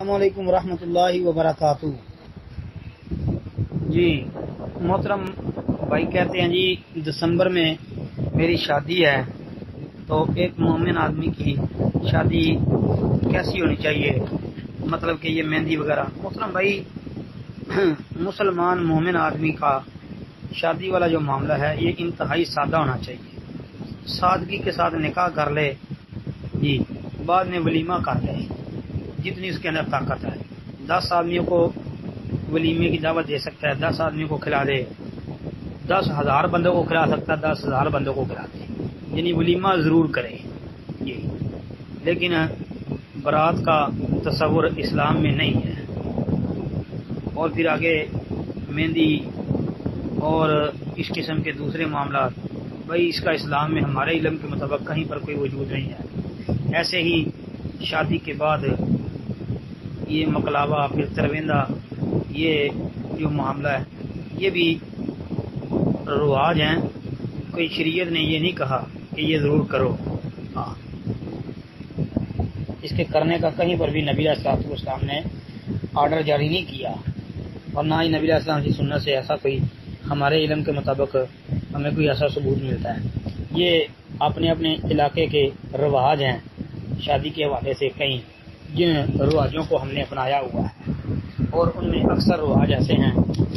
السلام علیکم ورحمۃ اللہ وبرکاتہ۔ جی محترم بھائی کہتے ہیں جی دسمبر میں میری شادی ہے، تو ایک مومن آدمی کی شادی کیسی ہونی چاہیے، مطلب کہ یہ مہندی وغیرہ۔ محترم بھائی مسلمان مومن آدمی کا شادی والا جو معاملہ ہے یہ انتہائی سادہ ہونا چاہیے، سادگی کے ساتھ نکاح کر لے جی، بعد میں ولیمہ کر لے جتنی اس کے اندر طاقت ہے۔ 10 آدمیوں کو ولیمے کی دعوت دے سکتا ہے، 10 آدمیوں کو کھلا دے، 10,000 بندوں کو کھلا سکتا ہے، 10,000 بندوں کو کھلا دے، یعنی ولیمہ ضرور کرے یہ۔ لیکن برات کا تصور اسلام میں نہیں ہے، اور پھر آگے مہندی اور اس قسم کے دوسرے معاملات، بھائی اس کا اسلام میں ہمارے علم کے مطابق کہیں پر کوئی وجود نہیں ہے۔ ایسے ہی شادی کے بعد یہ مقلاوہ پھر ترویندہ، یہ جو معاملہ ہے یہ بھی رواج ہیں، کوئی شریعت نے یہ نہیں کہا کہ یہ ضرور کرو، ہاں اس کے کرنے کا کہیں پر بھی نبی علیہ السلام نے آرڈر جاری نہیں کیا، اور نہ ہی نبی علیہ السلام کی سنت سے ایسا کوئی ہمارے علم کے مطابق ہمیں کوئی ایسا ثبوت ملتا ہے۔ یہ اپنے اپنے علاقے کے رواج ہیں شادی کے حوالے سے، کہیں جن رواجوں کو ہم نے اپنایا ہوا ہے، اور ان میں اکثر رواج ایسے ہیں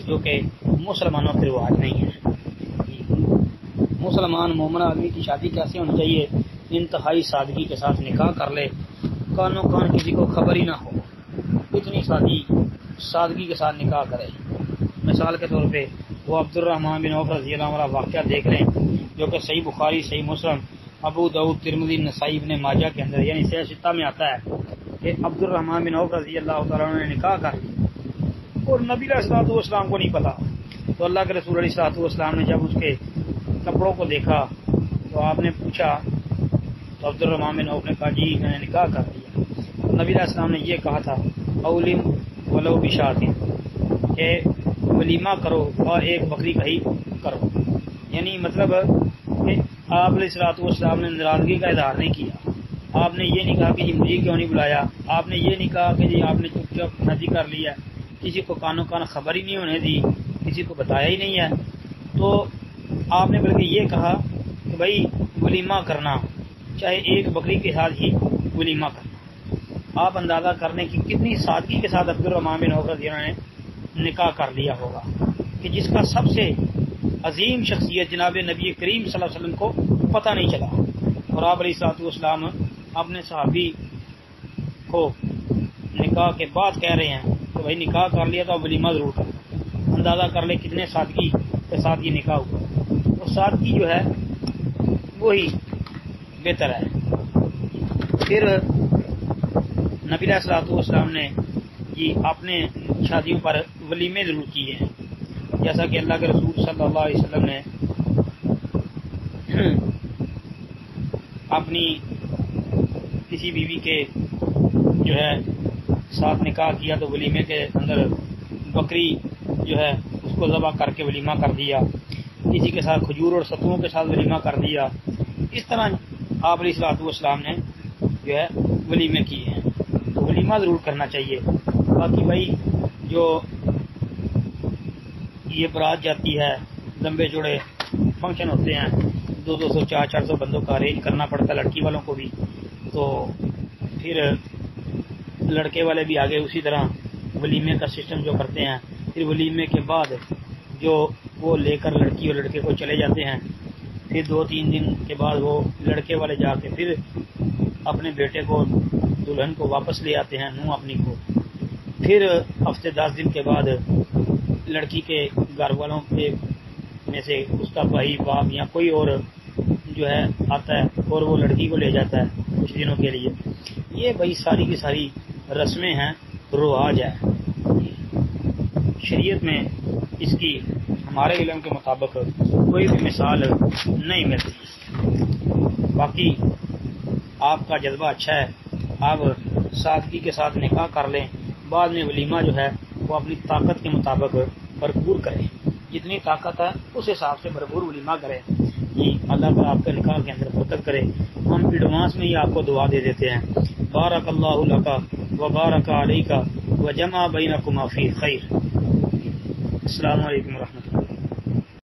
جو کہ مسلمانوں کے رواج نہیں ہیں۔ مسلمان مومن آدمی کی شادی کیسے ہونی چاہیے؟ انتہائی سادگی کے ساتھ نکاح کر لے، کانوں کان کسی کو خبر ہی نہ ہو، اتنی سادگی کے ساتھ نکاح کرے۔ مثال کے طور پہ وہ عبد الرحمن بن عوف رضی اللہ عنہ والا واقعہ دیکھ لیں، جو کہ صحیح بخاری، صحیح مسلم، ابو داؤد، ترمذی، نسائی، ابن ماجہ کے اندر یعنی صحیح ستہ میں آتا ہے کہ عبد الرحمن بن عوف رضی اللہ تعالیٰ عنہ نے نکاح کر لی، اور نبی علیہ الصلوۃ والسلام کو نہیں پتا، تو اللہ کے رسول علیہ الصلوۃ والسلام نے جب اس کے کپڑوں کو دیکھا تو آپ نے پوچھا، تو عبد الرحمن بن عوف نے کہا جی میں نے نکاح کر لیا۔ نبی علیہ السلام نے یہ کہا تھا اولم ولو بشاۃ، کہ ولیمہ کرو اور ایک بکری کا ہی کرو، یعنی مطلب کہ آپ علیہ الصلوۃ والسلام نے ناراضگی کا اظہار نہیں کیا، آپ نے یہ نہیں کہا کہ جی مجھے کیوں نہیں بلایا، آپ نے یہ نہیں کہا کہ جی آپ نے چپ چاپ شادی کر لی ہے، کسی کو کانوں کان خبر ہی نہیں ہونے دی، کسی کو بتایا ہی نہیں ہے، تو آپ نے بلکہ یہ کہا کہ بھائی ولیمہ کرنا، چاہے ایک بکری کے ساتھ ہی ولیمہ کرنا۔ آپ اندازہ کرنے کی کتنی سادگی کے ساتھ عبد الرحمن بن عوف رضی اللہ عنہ نے نکاح کر لیا ہوگا، کہ جس کا سب سے عظیم شخصیت جناب نبی کریم صلی اللہ علیہ وسلم کو پتہ نہیں چلا، اور آپ علیہ الصلوۃ والسلام اپنے صحابی کو نکاح کے بعد کہہ رہے ہیں کہ بھائی نکاح کر لیا تو اب ولیمہ ضرور کرنا۔ اندازہ کر لے کتنے سادگی کے ساتھ یہ نکاح ہوا، اور سادگی جو ہے وہی بہتر ہے۔ پھر نبی علیہ الصلوۃ والسلام نے جی اپنے شادیوں پر ولیمے ضرور کیے ہیں، جیسا کہ اللہ کے رسول صلی اللہ علیہ وسلم نے اپنی کسی بیوی کے جو ہے ساتھ نکاح کیا تو ولیمے کے اندر بکری جو ہے اس کو ذبح کر کے ولیمہ کر دیا، کسی کے ساتھ کھجور اور ستوؤں کے ساتھ ولیمہ کر دیا، اس طرح آپ علیہ الصلوۃ والسلام نے جو ہے ولیمے کیے ہیں، تو ولیمہ ضرور کرنا چاہیے۔ باقی بھائی جو یہ برات جاتی ہے، لمبے چوڑے فنکشن ہوتے ہیں، 200 400 بندوں کا ارینج کرنا پڑتا ہے لڑکی والوں کو بھی، تو پھر لڑکے والے بھی آگے اسی طرح ولیمے کا سسٹم جو کرتے ہیں، پھر ولیمے کے بعد جو وہ لے کر لڑکی اور لڑکے کو چلے جاتے ہیں، پھر 2-3 دن کے بعد وہ لڑکے والے جا کے پھر اپنے بیٹے کو دلہن کو واپس لے آتے ہیں، نوں اپنی کو، پھر ہفتے 10 دن کے بعد لڑکی کے گھر والوں کے میں سے اس کا بھائی باپ یا کوئی اور جو ہے آتا ہے اور وہ لڑکی کو لے جاتا ہے کچھ دنوں کے لیے۔ یہ بھائی ساری کی ساری رسمیں ہیں، رواج ہے، شریعت میں اس کی ہمارے علم کے مطابق کوئی بھی مثال نہیں ملتی۔ باقی آپ کا جذبہ اچھا ہے، آپ سادگی کے ساتھ نکاح کر لیں، بعد میں ولیمہ جو ہے وہ اپنی طاقت کے مطابق بھرپور کریں، جتنی طاقت ہے اس حساب سے بھرپور ولیمہ کریں، جی اللہ تعالیٰ آپ کے نکاح کے اندر برکت کرے۔ ہم ایڈوانس میں ہی آپ کو دعا دے دیتے ہیں، بارک اللہ لک وبارک علیک وجمع بینکما فی خیر۔ السلام علیکم ورحمۃ اللہ۔